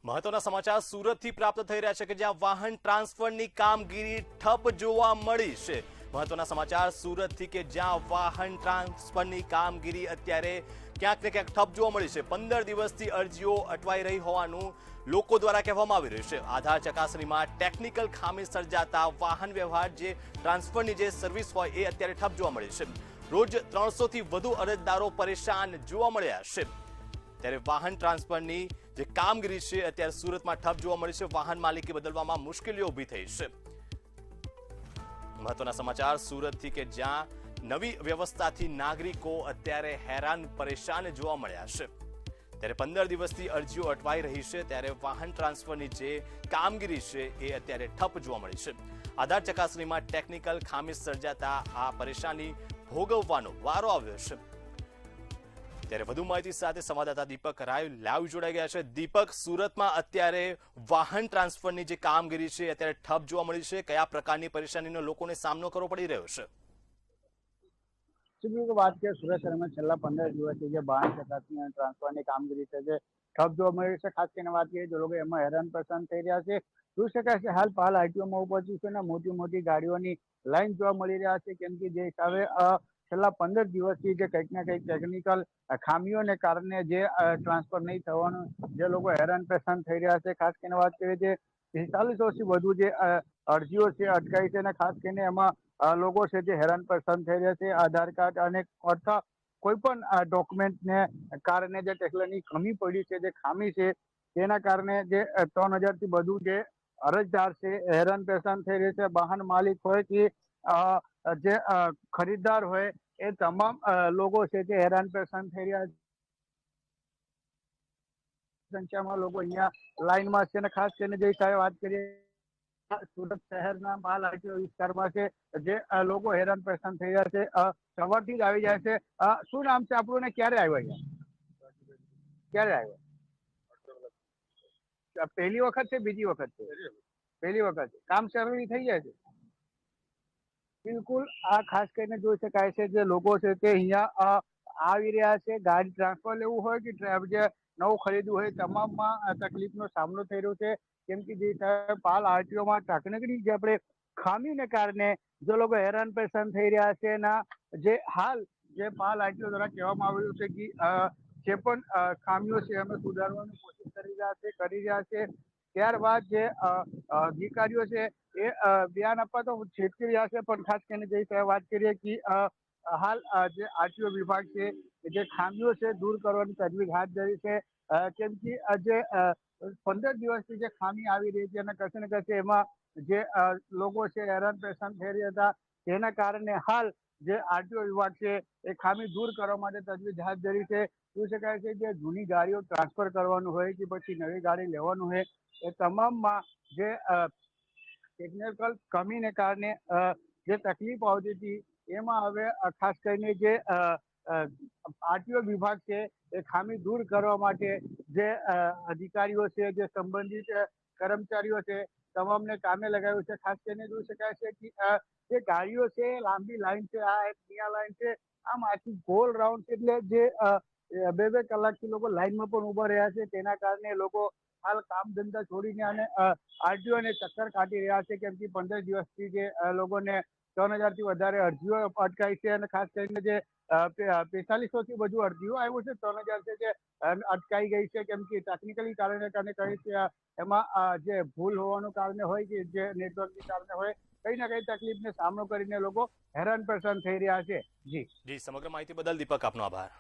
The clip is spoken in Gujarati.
મહત્વના સમાચાર સુરતથી પ્રાપ્ત થઈ રહ્યા છે કે જ્યાં વાહન ટ્રાન્સફરની કામગીરી ઠપ જોવા મળી છે। મહત્વના સમાચાર સુરતથી કે જ્યાં વાહન ટ્રાન્સફરની કામગીરી અત્યારે ક્યાંક ને ક્યાંક ઠપ જોવા મળી છે। 15 દિવસથી અરજીઓ અટવાઈ રહી હોવાનું લોકો દ્વારા કહેવામાં આવી રહ્યું છે। આધાર ચકાસણીમાં ટેકનિકલ ખામી સર્જાતા વાહન વ્યવહાર જે ટ્રાન્સફરની જે સર્વિસ હોય એ અત્યારે ઠપ જોવા મળી છે। રોજ 300 થી વધુ અરજદારો પરેશાન જોવા મળ્યા છે। ત્યારે વાહન ટ્રાન્સફરની જે કામગીરી છે અત્યારે સુરતમાં ઠપ જોવા મળી છે। વાહન માલિકી બદલવામાં મુશ્કેલીઓ ઊભી થઈ છે। મહત્વના સમાચાર સુરતથી કે જ્યાં નવી વ્યવસ્થાથી નાગરિકો અત્યારે હેરાન પરેશાન જોવા મળ્યા છે। ત્યારે 15 દિવસથી અરજીઓ અટવાઈ રહી છે ત્યારે વાહન ટ્રાન્સફરની જે કામગીરી છે એ અત્યારે ઠપ જોવા મળી છે। આધાર ચકાસણીમાં ટેકનિકલ ખામી સર્જાતા આ પરેશાની ભોગવવાનો વારો આવ્યો છે। ત્યારે વધુ માહિતી સાથે સંવાદદાતા દીપક રાય લાઈવ જોડાઈ ગયા છે। દીપક, સુરતમાં અત્યારે વાહન ટ્રાન્સફરની જે કામગીરી છે અત્યારે ઠપ જોવા મળી છે। કયા પ્રકારની પરેશાનીનો લોકોને સામનો કરવો પડી રહ્યો છે? વાત કરીએ સુરત શહેરમાં છેલ્લા 15 દિવસથી જે વાહન ચકાસણી અને ટ્રાન્સફરની કામગીરી છે જે ઠપ જોવા મળી છે। ખાસ કરીને વાત કરીએ તો લોકો એમાં હેરાન પરેશાન થઈ રહ્યા છે। જોઈ શકાય છે હાલ આરટીઓમાં ઉપસ્થિત છે ને મોટી મોટી ગાડીઓની લાઈન જોવા મળી રહ્યા છે, કેમ કે જે હિસાબે છેલ્લા 15 દિવસથી જે કંઈક ના કંઈક ટેકનિકલ ખામીઓને કારણે જે ટ્રાન્સફર નહીં થવાનું જે લોકો હેરાન પરેશાન થઈ રહ્યા છે। ખાસ કરીને વાત કરીએ જે 4500થી વધુ જે અરજીઓ છે અટકાઈ છે અને ખાસ કરીને એમાં લોકો છે જે હેરાન પરેશાન થઈ રહ્યા છે। આધાર કાર્ડ અને અથવા કોઈ પણ ડોક્યુમેન્ટને કારણે જે ટેકનિકલની કમી પડી છે, જે ખામી છે તેના કારણે જે 3000 થી વધુ જે અરજદાર છે હેરાન પરેશાન થઈ રહ્યા છે। વાહન માલિક હોય કે જે ખરીદદાર હોય એ તમામ લોકો છે જે હેરાન પરેશાન થઈ રહ્યા છે। સંખ્યામાં લોકો અહીંયા લાઈનમાં છે અને ખાસ કરીને જે હિસાબે વાત કરીએ સુરત શહેરના માલ આરટીઓ વિસ્તારમાં છે જે લોકો હેરાન પરેશાન થઈ રહ્યા છે। સવારથી જ આવી જાય છે। શું નામ છે આપણું ને ક્યારે આવ્યો અહીંયા? ક્યારે આવ્યો? પહેલી વખત છે બીજી વખત છે? પહેલી વખત છે। કામ શરૂ થઈ જાય છે? બિલકુલ, આ ખાસ કરીને જોઈ શકાય છે જે લોકો છે તે અહીંયા આવી રહ્યા છે। ગાડી ટ્રાન્સફર લેવું હોય કે જે નવું ખરીદવું હોય તમામમાં તકલીફનો સામનો થઈ રહ્યો છે, કેમ કે જે પાલ આરટીઓમાં ટેકનિકલી જે આપણે ખામીને કારણે જે લોકો હેરાન પરેશાન થઈ રહ્યા છે ના જે હાલ જે પાલ આરટીઓ દ્વારા કહેવામાં આવ્યું છે કે જે પણ ખામીઓ છે અમે સુધારવાની કોશિશ કરી રહ્યા છે। ત્યારબાદ જે અધિકારીઓ છે એ બયાન આપવા તો છેતરી રહ્યા છે, પણ ખાસ કરીને જે વાત કરીએ કે હાલ જે આરટીઓ વિભાગ છે જે ખામીઓ છે દૂર કરવાની તજવીજ હાથ ધરી છે, કેમ કે જે 15 દિવસથી જે ખામી આવી રહી છે અને કશે ને કશે એમાં જે લોકો છે હેરાન પરેશાન થઈ રહ્યા હતા, તેના કારણે હાલ જે આરટીઓ વિભાગ છે એ ખામી દૂર કરવા માટે તજવીજ હાથ ધરી છે। જોઈ શકાય છે કે જૂની ગાડીઓ ટ્રાન્સફર કરવાનું હોય કે પછી નવી ગાડી લેવાનું હોય એ તમામમાં જે ટેકનિકલ કમીને કારણે જે તકલીફ આવતી હતી એમાં હવે ખાસ કરીને જે આરટીઓ વિભાગ છે એ ખામી દૂર કરવા માટે જે અધિકારીઓ છે જે સંબંધિત કર્મચારીઓ છે તમામને કામે લગાવ્યું છે। ખાસ કરીને જોઈ શકાય છે કે જે ગાડીઓ છે લાંબી લાઈન છે, આ એક નિયા લાઈન છે, આમ આખી ગોલ રાઉન્ડ છે, એટલે જે 2-2 કલાકથી લોકો લાઈનમાં પણ ઉભા રહ્યા છે, તેના કારણે લોકો હાલ કામ ધંધા છોડીને અને આરટીઓને ચક્કર કાઢી રહ્યા છે, કેમ કે 15 દિવસથી જે લોકોને 3000 થી વધારે અરજીઓ અટકાઈ છે અને ખાસ કરીને જે 4500 થી વધુ અરજીઓ આવ્યું છે 3000 છે જે અટકાઈ ગઈ છે, કેમ કે ટેકનિકલી કારણે કહી છે એમાં જે ભૂલ હોવાનું કારણે હોય કે જે નેટવર્કની કારણે હોય, કઈ ના કઈ તકલીફનો સામનો કરીને લોકો હેરાન પરેશાન થઈ રહ્યા છે। જી, સમગ્ર માહિતી બદલ દીપક આપનો આભાર।